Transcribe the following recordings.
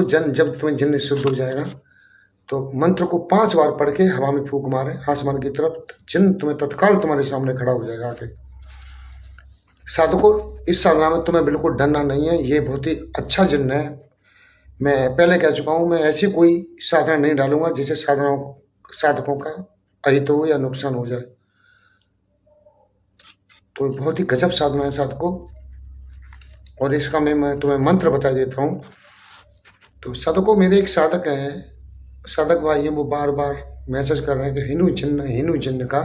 जन जब तुम्हें जिन्न शुद्ध हो जाएगा तो मंत्र को 5 बार पढ़ के हवा में फूंक मारे आसमान की तरफ, जिन्न तुम्हें तत्काल तुम्हारे सामने खड़ा हो जाएगा आके। साधकों, इस साधना में तुम्हें बिल्कुल डरना नहीं है, ये बहुत ही अच्छा जिन्न है। मैं पहले कह चुका हूँ, मैं ऐसी कोई साधना नहीं डालूंगा जिससे साधकों का अहित हो या नुकसान हो जाए। तो बहुत ही गजब साधना है साधकों, और इसका मैं तुम्हें मंत्र बता देता हूँ। तो साधकों, मेरे एक साधक हैं, साधक भाई हैं, वो बार बार मैसेज कर रहे हैं कि हिनु जिन्न का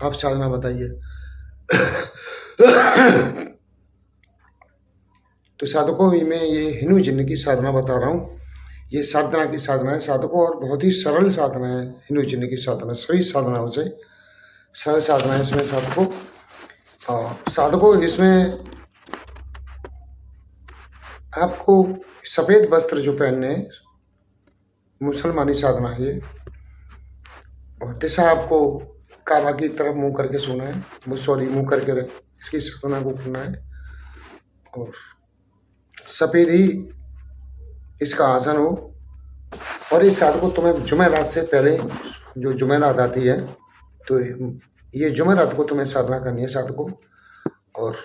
आप साधना बताइए। तो साधकों, मैं ये हिनु जिन्न की साधना बता रहा हूँ। ये साधना की साधना है साधकों, और बहुत ही सरल साधना है हिनु जिन्न की साधना। सभी साधनाओं से सरल साधना है इसमें साधकों। साधकों, इसमें आपको सफेद वस्त्र जो पहनने, मुसलमानी साधना है ये, और दिशा आपको काबा की तरफ मुंह करके सोना है, वो सॉरी मुंह करके इसकी साधना को करना है। और सफेद ही इसका आसन हो। और इस साधना को तुम्हें जुमेरात से पहले, जो जुमेरात आती है, तो ये जुमेरात को तुम्हें साधना करनी है साधकों। और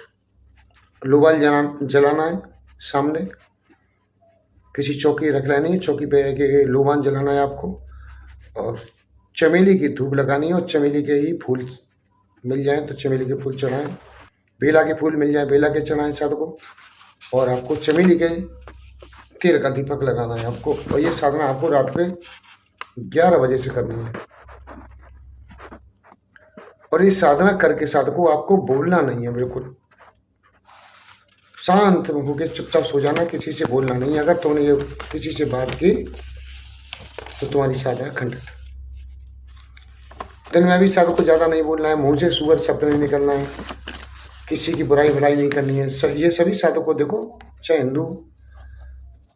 लोबाल जलाना है सामने, किसी चौकी रख लेनी है, चौकी पे के लोबान जलाना है आपको, और चमेली की धूप लगानी है, और चमेली के ही फूल मिल जाए तो चमेली के फूल चढ़ाएं, बेला के फूल मिल जाए बेला के चढ़ाएं साधकों। और आपको चमेली के तेल का दीपक लगाना है आपको। और ये साधना आपको रात के 11 बजे से करनी है। और ये साधना करके साधकों आपको बोलना नहीं है, बिल्कुल शांत होकर चुपचाप सो जाना, किसी से बोलना नहीं। अगर तुमने ये किसी से बात की तो तुम्हारी साधना खंडित। दिन में भी साधक को ज्यादा नहीं बोलना है, मुंह से सुअर शब्द नहीं निकलना है, किसी की बुराई भलाई नहीं करनी है। ये सभी साधक को देखो, चाहे हिंदू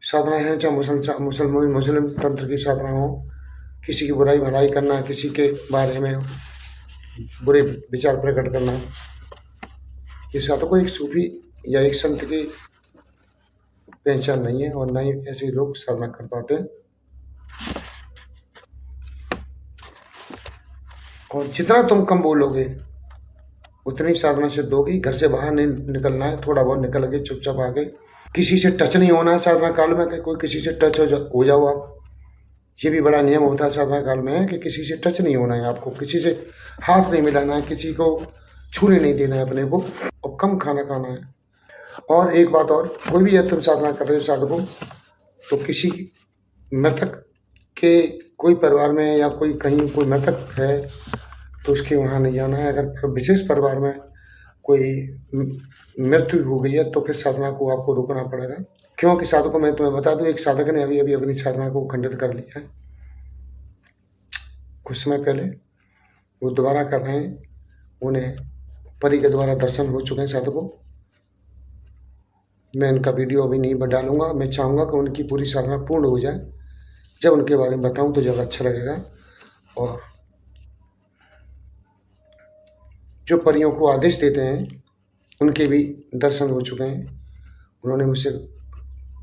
साधना है, चाहे मुस्लिम तंत्र की साधना हो, किसी की बुराई भलाई करना, किसी के बारे में बुरे विचार प्रकट करना, ये साधक को एक सूफी या एक संत की पहचान नहीं है, और न ही ऐसे लोग साधना कर पाते। और जितना तुम कम बोलोगे उतनी साधना सिद्ध होगी। घर से बाहर नहीं निकलना है, थोड़ा बहुत निकल के चुपचाप आके, किसी से टच नहीं होना है साधना काल में, कि कोई किसी से टच हो जाओ आप। ये भी बड़ा नियम होता है साधना काल में, है कि किसी से टच नहीं होना है आपको, किसी से हाथ नहीं मिलाना है, किसी को छूने नहीं देना है अपने को, और कम खाना खाना है। और एक बात और, कोई भी तुम साधना कर रहे हो साधकों, तो किसी मृतक के कोई परिवार में या कोई कहीं कोई मृतक है तो उसके वहाँ नहीं जाना है। अगर विशेष परिवार में कोई मृत्यु हो गई है तो फिर साधना को आपको रोकना पड़ेगा। क्योंकि साधकों, मैं तुम्हें बता दूं, एक साधक ने अभी अपनी साधना को खंडित कर लिया है कुछ समय पहले। वो दोबारा कर रहे हैं, उन्हें परी के द्वारा दर्शन हो चुके हैं साधकों। मैं इनका वीडियो अभी नहीं डालूंगा, मैं चाहूँगा कि उनकी पूरी साधना पूर्ण हो जाए। जब उनके बारे में बताऊं तो ज़्यादा अच्छा लगेगा। और जो परियों को आदेश देते हैं उनके भी दर्शन हो चुके हैं। उन्होंने मुझसे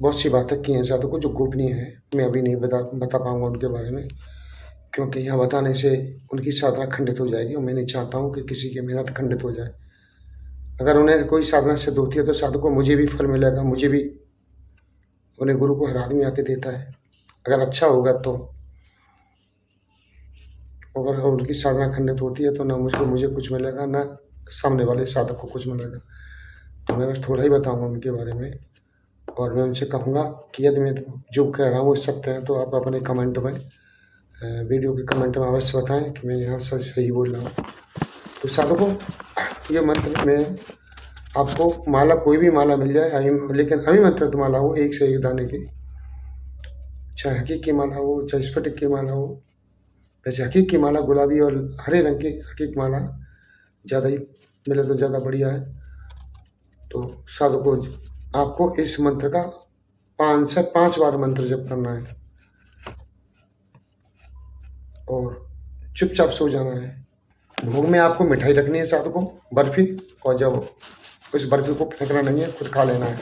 बहुत सी बातें की हैं साधकों जो गोपनीय है, मैं अभी नहीं बता पाऊंगा उनके बारे में, क्योंकि यहाँ बताने से उनकी साधना खंडित हो जाएगी, और मैं नहीं चाहता हूँ कि किसी की मेहनत खंडित हो जाए। अगर उन्हें कोई साधना सिद्ध होती है तो साधकों मुझे भी फल मिलेगा, मुझे भी उन्हें गुरु को हर आदमी आके देता है, अगर अच्छा होगा तो। अगर उनकी साधना खंडित होती है तो ना मुझे कुछ मिलेगा, ना सामने वाले साधक को कुछ मिलेगा। तो मैं बस थोड़ा ही बताऊंगा उनके बारे में। और मैं उनसे कहूँगा कि यदि मैं जो कह रहा हूँ वो सत्य है तो आप अपने कमेंट में, वीडियो के कमेंट में अवश्य बताएं कि मैं यहाँ सही बोल रहा हूँ। तो साधकों, ये मंत्र में आपको माला, कोई भी माला मिल जाए, लेकिन अभिमंत्रित माला हो, एक से एक दाने की, चाहे हकीक की माला हो, चाहे स्फटिक की माला हो। वैसे हकीक की माला गुलाबी और हरे रंग की हकीक माला ज़्यादा ही मिले तो ज़्यादा बढ़िया है। तो साधकों, आपको इस मंत्र का 5 से 5 बार मंत्र जप करना है, और चुपचाप सो जाना है। भोग में आपको मिठाई रखनी है साधकों, बर्फी, और जब उस बर्फी को फेंकना नहीं है, खुद खा लेना है।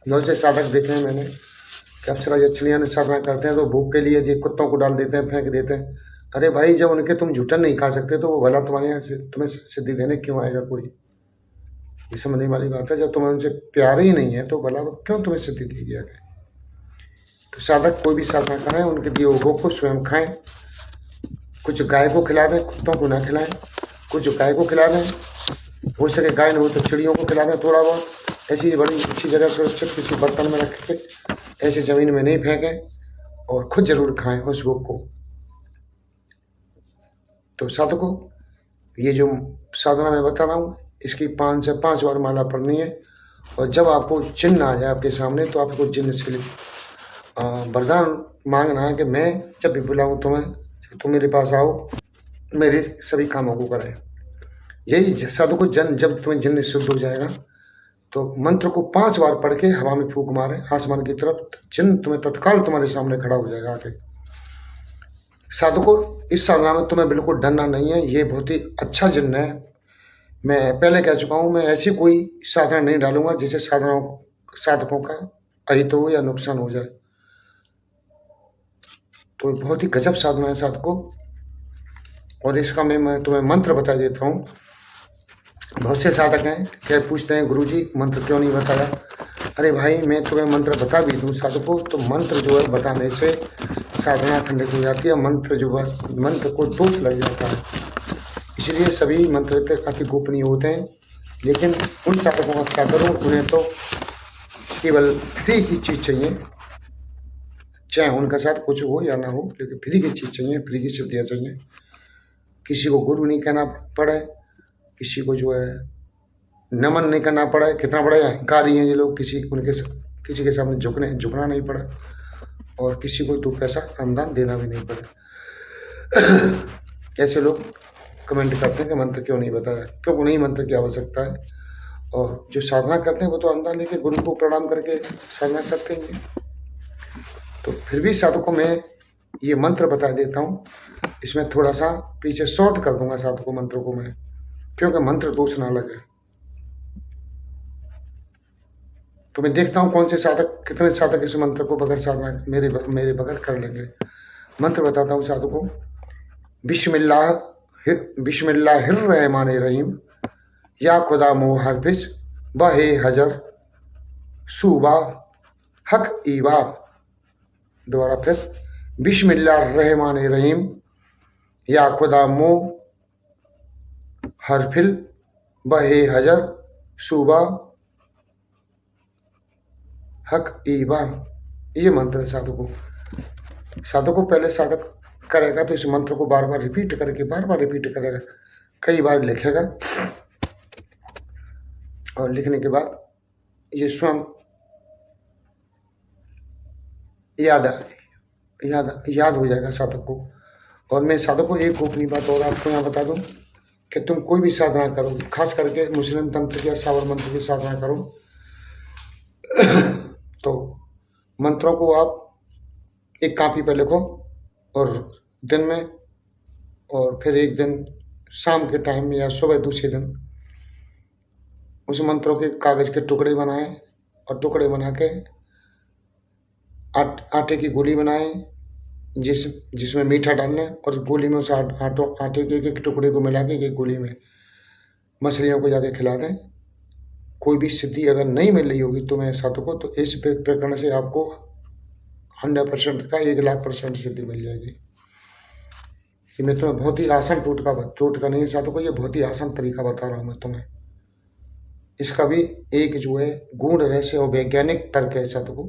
बहुत से साधक देखे हैं मैंने कि अप्सरा यक्षिणियाँ ने साधना करते हैं तो भूख के लिए ये कुत्तों को डाल देते हैं, फेंक देते हैं। अरे भाई, जब उनके तुम जूठन नहीं खा सकते तो वो भला तुम्हारे यहाँ से तुम्हें सिद्धि देने क्यों आएगा कोई? ये समझने वाली बात है। जब तुम्हें उनसे प्यार ही नहीं है तो भला वो क्यों तुम्हें सिद्धि देगी आगे? तो साधक कोई भी साधना करें, उनके दिए हुए भोग को स्वयं खाएं। कुछ गाय को खिला दें, कुत्तों को ना खिलाएं। कुछ गाय को खिला दें, हो सके गाय न हो तो चिड़ियों को खिला दें थोड़ा बहुत। ऐसी बड़ी अच्छी जगह सुरक्षित किसी बर्तन में रख के ऐसे ज़मीन में नहीं फेंकें और खुद जरूर खाएं उस भोग को। तो साधकों, ये जो साधना मैं बता रहा हूँ, इसकी 5 से 5 बार माला पढ़नी है। और जब आपको चिन्ह आ जाए आपके सामने तो आपको चिन्ह से वरदान मांगना है कि मैं जब भी बुलाऊँ तुम्हें, तुम मेरे पास आओ, मेरे सभी कामों को करें। यही साधकों, जब तुम्हें जिन्न शुद्ध हो जाएगा तो मंत्र को 5 बार पढ़ के हवा में फूंक मारे आसमान की तरफ, जिन्न तुम्हें तत्काल तुम्हारे सामने खड़ा हो जाएगा आके। साधकों, इस साधना में तुम्हें बिल्कुल डरना नहीं है, ये बहुत ही अच्छा जिन्न है। मैं पहले कह चुका हूँ, मैं ऐसी कोई साधना नहीं डालूंगा जिससे साधकों का अहित हो या नुकसान हो जाए। तो बहुत ही गजब साधना है साधकों। और इसका मैं तुम्हें मंत्र बता देता हूँ। बहुत से साधक हैं क्या पूछते हैं, गुरुजी मंत्र क्यों नहीं बताया? अरे भाई, मैं तुम्हें मंत्र बता भी दूँ साधकों तो मंत्र जो है बताने से साधना खंडित हो जाती है। मंत्र जो है, मंत्र को दोष लग जाता है, इसलिए सभी मंत्र अति गोपनीय होते हैं। लेकिन उन साधकों का क्या करूँ, उन्हें तो केवल फ्री की चीज़ चाहिए, चाहे उनका साथ कुछ हो या ना हो, लेकिन फ्री की चीज़ चाहिए, फ्री की सिद्धियाँ चाहिए। किसी को गुरु नहीं कहना पड़े, किसी को जो है नमन नहीं करना पड़े। कितना बड़े अहंकारी हैं ये लोग, किसी के सामने झुकना नहीं पड़ा, और किसी को 2 पैसा अनुदान देना भी नहीं पड़ा। ऐसे लोग कमेंट करते हैं कि मंत्र क्यों नहीं बताया, क्यों नहीं मंत्र की आवश्यकता है। और जो साधना करते हैं वो तो अनुदान लेके गुरु को प्रणाम करके साधना करते हैं। तो फिर भी साधकों में ये मंत्र बता देता हूँ, इसमें थोड़ा सा पीछे शॉर्ट कर दूंगा साधकों मंत्रों को मैं, क्योंकि मंत्र दोष ना लगे। तो मैं देखता हूँ कौन से साधक, कितने साधक इस मंत्र को बगैर साधना मेरे बगैर कर लेंगे। मंत्र बताता हूँ साधकों। बिस्मिल्लाहिर्रहमानिर्रहीम, या खुदा मोहरफिज बहे हजर सूबा हक ईबा। दोबारा फिर, बिस्मिल्लाहिर्रहमानिर्रहीम, या खुदा मो हरफिल बहे हजर सूबा हक ईबा। ये मंत्र है साधकों। पहले साधक करेगा तो इस मंत्र को बार बार रिपीट करेगा, कई बार लिखेगा, और लिखने के बाद ये स्वयं याद हो जाएगा साधक को। और मैं साधक को एक गोपनीय बात और आपको यहाँ बता दूं कि तुम कोई भी साधना करो, खास करके मुस्लिम तंत्र या सावर मंत्र की साधना करो, तो मंत्रों को आप एक कॉपी पर लिखो, और दिन में, और फिर एक दिन शाम के टाइम में या सुबह दूसरे दिन उस मंत्रों के कागज के टुकड़े बनाएं, और टुकड़े बना के आटे की गोली बनाएं, जिसमें मीठा डालना है, और गोली में उस आटे के एक टुकड़े को मिला के एक गोली में मछलियों को जाके खिला दें। कोई भी सिद्धि अगर नहीं मिल रही होगी तुम्हें साधकों, तो इस प्रकरण से आपको 100% का 1,00,000% सिद्धि मिल जाएगी। ये मैं तुम्हें बहुत ही आसान टोटका नहीं साधकों, ये बहुत ही आसान तरीका बता रहा हूँ मैं तुम्हें। इसका भी एक जो है गूढ़ रहस्य और वैज्ञानिक तर्क है साधकों।